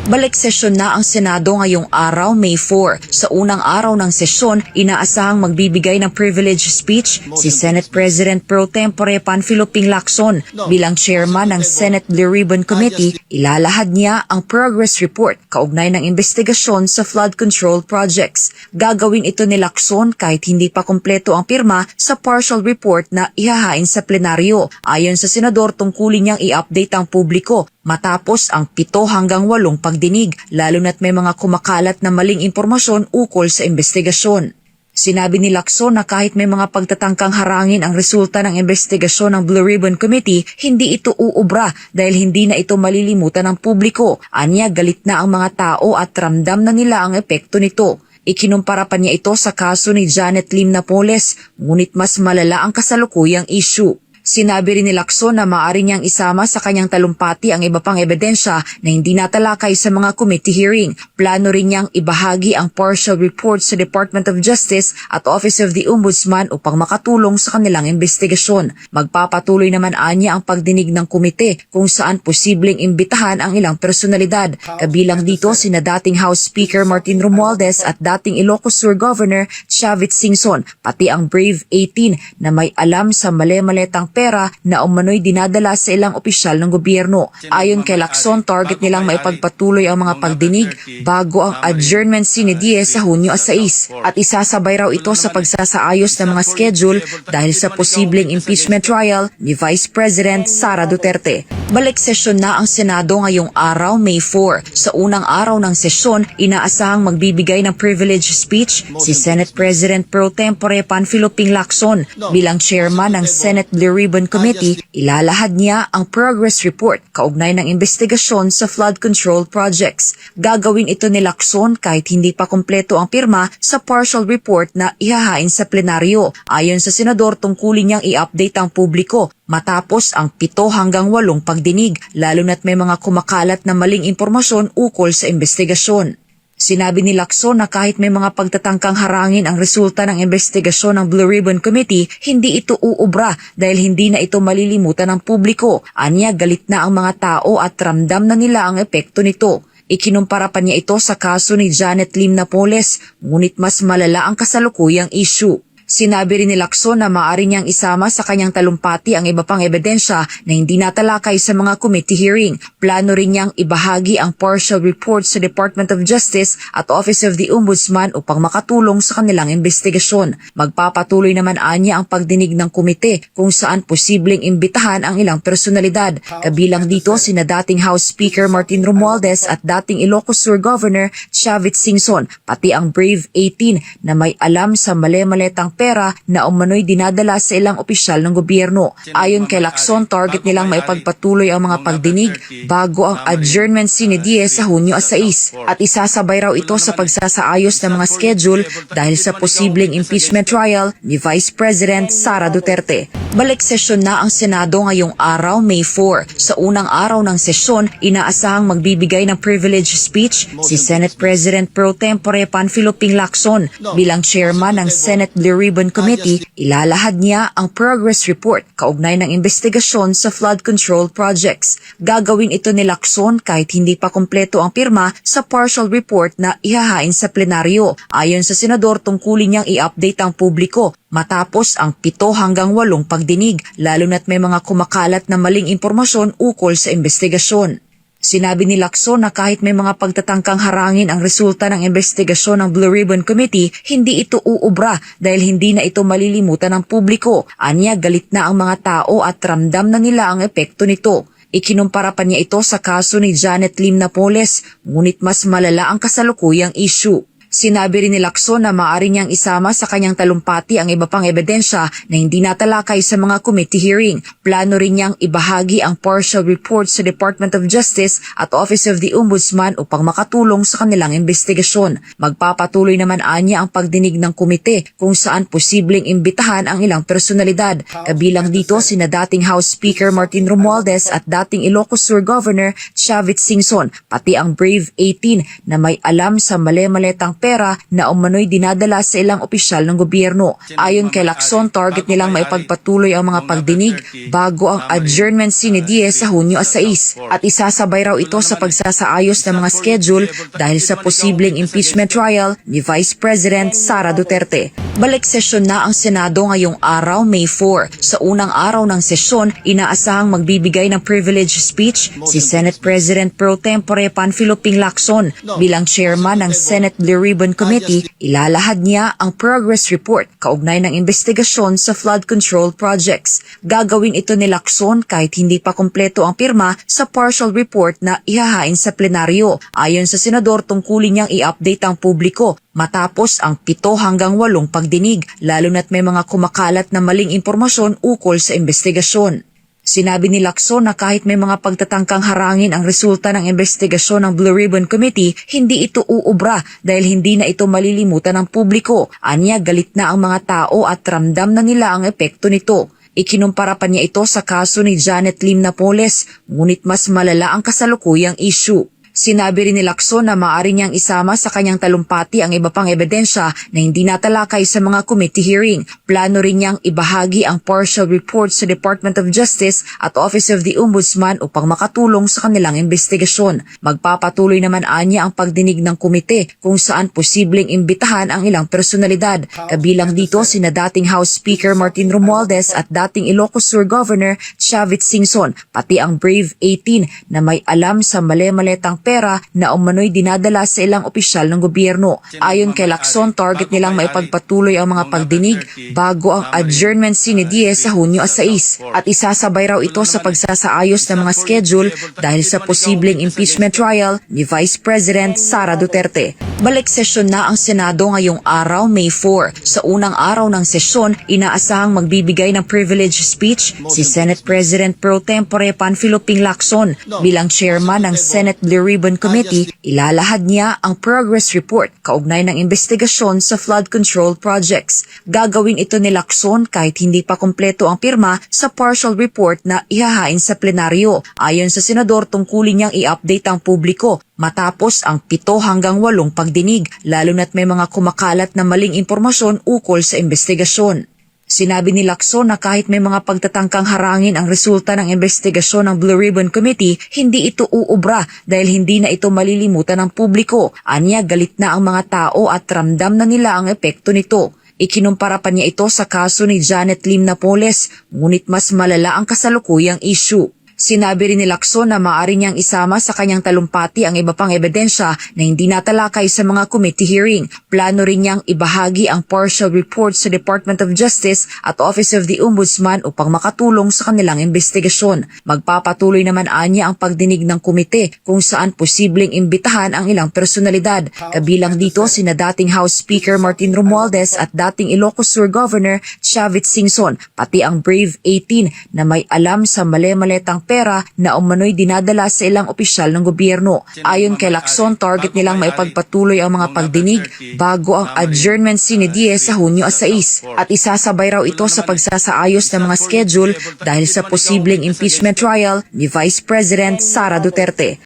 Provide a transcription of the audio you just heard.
Balik sesyon na ang Senado ngayong araw, May 4. Sa unang araw ng sesyon, inaasahang magbibigay ng privilege speech si Senate President Pro Tempore Panfilo Ping Lacson. Bilang chairman ng Senate Blue Ribbon Committee, ilalahad niya ang progress report kaugnay ng investigasyon sa flood control projects. Gagawin ito ni Lacson kahit hindi pa kumpleto ang pirma sa partial report na ihahain sa plenaryo. Ayon sa senador, tungkulin niyang i-update ang publiko matapos ang 7 hanggang 8 pagdinig, lalo na't may mga kumakalat na maling impormasyon ukol sa investigasyon. Sinabi ni Lacson na kahit may mga pagtatangkang harangin ang resulta ng investigasyon ng Blue Ribbon Committee, hindi ito uubra dahil hindi na ito malilimutan ng publiko. Anya, galit na ang mga tao at ramdam na nila ang epekto nito. Ikinumpara pa niya ito sa kaso ni Janet Lim Napoles, ngunit mas malala ang kasalukuyang issue. Sinabi rin ni Lacson na maaari niyang isama sa kanyang talumpati ang iba pang ebidensya na hindi natalakay sa mga committee hearing. Plano rin niyang ibahagi ang partial report sa Department of Justice at Office of the Ombudsman upang makatulong sa kanilang investigasyon. Magpapatuloy naman anya ang pagdinig ng komite kung saan posibleng imbitahan ang ilang personalidad. Kabilang dito sina dating House Speaker Martin Romualdez at dating Ilocos Sur Governor Chavit Singson, pati ang Brave 18 na may alam sa mali-maletang pera na umano'y dinadala sa ilang opisyal ng gobyerno. Ayon kay Lacson, target nilang maipagpatuloy ang mga pagdinig bago ang adjournment sine die sa Hunyo 6 at isasabay raw ito sa pagsasaayos ng mga schedule dahil sa posibleng impeachment trial ni Vice President Sara Duterte. Balik sesyon na ang Senado ngayong araw, May 4. Sa unang araw ng sesyon, inaasahang magbibigay ng privilege speech si Senate President Pro Tempore Panfilo Ping Lacson. Bilang chairman ng Senate Blue Ribbon Committee, ilalahad niya ang progress report kaugnay ng investigasyon sa flood control projects. Gagawin ito ni Lacson kahit hindi pa kumpleto ang pirma sa partial report na ihahain sa plenaryo. Ayon sa senador, tungkulin niyang i-update ang publiko matapos ang 7 hanggang 8 pagdinig, lalo na't may mga kumakalat na maling impormasyon ukol sa investigasyon. Sinabi ni Lacson na kahit may mga pagtatangkang harangin ang resulta ng investigasyon ng Blue Ribbon Committee, hindi ito uubra dahil hindi na ito malilimutan ng publiko. Anya, galit na ang mga tao at ramdam na nila ang epekto nito. Ikinumpara pa niya ito sa kaso ni Janet Lim Napoles, ngunit mas malala ang kasalukuyang issue. Sinabi rin ni Lacson na maaari niyang isama sa kanyang talumpati ang iba pang ebidensya na hindi natalakay sa mga committee hearing. Plano rin niyang ibahagi ang partial report sa Department of Justice at Office of the Ombudsman upang makatulong sa kanilang investigasyon. Magpapatuloy naman anya ang pagdinig ng komite kung saan posibleng imbitahan ang ilang personalidad. Kabilang dito sina dating House Speaker Martin Romualdez at dating Ilocos Sur Governor Chavit Singson, pati ang Brave 18 na may alam sa mali-maletang pera na umano'y dinadala sa ilang opisyal ng gobyerno. Ayon kay Lacson, target nilang maipagpatuloy ang mga pagdinig bago ang adjournment sine die sa Hunyo 6 at isasabay raw ito sa pagsasaayos ng mga schedule dahil sa posibleng impeachment trial ni Vice President Sara Duterte. Balik sesyon na ang Senado ngayong araw, May 4. Sa unang araw ng sesyon, inaasahang magbibigay ng privilege speech si Senate President Pro Tempore Panfilo Ping Lacson. Bilang chairman ng Senate Blue Ribbon Committee, ilalahad niya ang progress report kaugnay ng investigasyon sa flood control projects. Gagawin ito ni Lacson kahit hindi pa kumpleto ang pirma sa partial report na ihahain sa plenaryo. Ayon sa senador, tungkulin niyang i-update ang publiko matapos ang 7 hanggang 8 pagdinig, lalo na't may mga kumakalat na maling impormasyon ukol sa investigasyon. Sinabi ni Lacson na kahit may mga pagtatangkang harangin ang resulta ng investigasyon ng Blue Ribbon Committee, hindi ito uubra dahil hindi na ito malilimutan ng publiko. Anya, galit na ang mga tao at ramdam na nila ang epekto nito. Ikinumpara pa niya ito sa kaso ni Janet Lim Napoles, ngunit mas malala ang kasalukuyang issue. Sinabi rin ni Lacson na maaari niyang isama sa kanyang talumpati ang iba pang ebidensya na hindi natalakay sa mga committee hearing. Plano rin niyang ibahagi ang partial report sa Department of Justice at Office of the Ombudsman upang makatulong sa kanilang investigasyon. Magpapatuloy naman anya ang pagdinig ng komite kung saan posibleng imbitahan ang ilang personalidad. Kabilang dito sina dating House Speaker Martin Romualdez at dating Ilocos Sur Governor Chavit Singson, pati ang Brave 18 na may alam sa mali-maletang pera na umano'y dinadala sa ilang opisyal ng gobyerno. Ayon kay Lacson, target nilang maipagpatuloy ang mga pagdinig bago ang adjournment sine die sa Hunyo 6 at isasabay raw ito sa pagsasaayos ng mga schedule dahil sa posibleng impeachment trial ni Vice President Sara Duterte. Balik sesyon na ang Senado ngayong araw, May 4. Sa unang araw ng sesyon, inaasahang magbibigay ng privilege speech si Senate President Pro Tempore Panfilo Ping Lacson. Bilang chairman ng Senate Blue Ribbon Committee, ilalahad niya ang progress report kaugnay ng investigasyon sa flood control projects. Gagawin ito ni Lacson kahit hindi pa kumpleto ang pirma sa partial report na ihahain sa plenaryo. Ayon sa senador, tungkulin niyang i-update ang publiko matapos ang 7 hanggang 8 pagdinig, lalo na't may mga kumakalat na maling impormasyon ukol sa investigasyon. Sinabi ni Lacson na kahit may mga pagtatangkang harangin ang resulta ng investigasyon ng Blue Ribbon Committee, hindi ito uubra dahil hindi na ito malilimutan ng publiko. Anya, galit na ang mga tao at ramdam na nila ang epekto nito. Ikinumpara pa niya ito sa kaso ni Janet Lim Napoles, ngunit mas malala ang kasalukuyang issue. Sinabi rin ni Lacson na maaari niyang isama sa kanyang talumpati ang iba pang ebidensya na hindi natalakay sa mga committee hearing. Plano rin niyang ibahagi ang partial report sa Department of Justice at Office of the Ombudsman upang makatulong sa kanilang investigasyon. Magpapatuloy naman anya ang pagdinig ng komite kung saan posibleng imbitahan ang ilang personalidad. Kabilang dito sina dating House Speaker Martin Romualdez at dating Ilocos Sur Governor Chavit Singson, pati ang Brave 18 na may alam sa mali-maletang pera na umano'y dinadala sa ilang opisyal ng gobyerno. Ayon kay Lacson, target nilang maipagpatuloy ang mga pagdinig bago ang adjournment sine die sa Hunyo 6 at isasabay raw ito sa pagsasaayos ng mga schedule dahil sa posibleng impeachment trial ni Vice President Sara Duterte. Balik sesyon na ang Senado ngayong araw, May 4. Sa unang araw ng sesyon, inaasahang magbibigay ng privilege speech si Senate President Pro Tempore Panfilo Ping Lacson. Bilang chairman ng Senate Blue Ribbon Committee, ilalahad niya ang progress report kaugnay ng investigasyon sa flood control projects. Gagawin ito ni Lacson kahit hindi pa kumpleto ang pirma sa partial report na ihahain sa plenaryo. Ayon sa senador, tungkulin niyang i-update ang publiko matapos ang 7 hanggang 8 pagdinig, lalo na't may mga kumakalat na maling impormasyon ukol sa investigasyon. Sinabi ni Lacson na kahit may mga pagtatangkang harangin ang resulta ng investigasyon ng Blue Ribbon Committee, hindi ito uubra dahil hindi na ito malilimutan ng publiko. Anya, galit na ang mga tao at ramdam na nila ang epekto nito. Ikinumpara pa niya ito sa kaso ni Janet Lim Napoles, ngunit mas malala ang kasalukuyang issue. Sinabi rin ni Lacson na maaari niyang isama sa kanyang talumpati ang iba pang ebidensya na hindi natalakay sa mga committee hearing. Plano rin niyang ibahagi ang partial report sa Department of Justice at Office of the Ombudsman upang makatulong sa kanilang investigasyon. Magpapatuloy naman anya ang pagdinig ng komite kung saan posibleng imbitahan ang ilang personalidad. Kabilang dito sina dating House Speaker Martin Romualdez at dating Ilocos Sur Governor Chavit Singson, pati ang Brave 18 na may alam sa mali-maletang pera na umano'y dinadala sa ilang opisyal ng gobyerno. Ayon kay Lacson, target nilang maipagpatuloy ang mga pagdinig bago ang adjournment sine die sa Hunyo 6 at isasabay raw ito sa pagsasaayos ng mga schedule dahil sa posibleng impeachment trial ni Vice President Sara Duterte.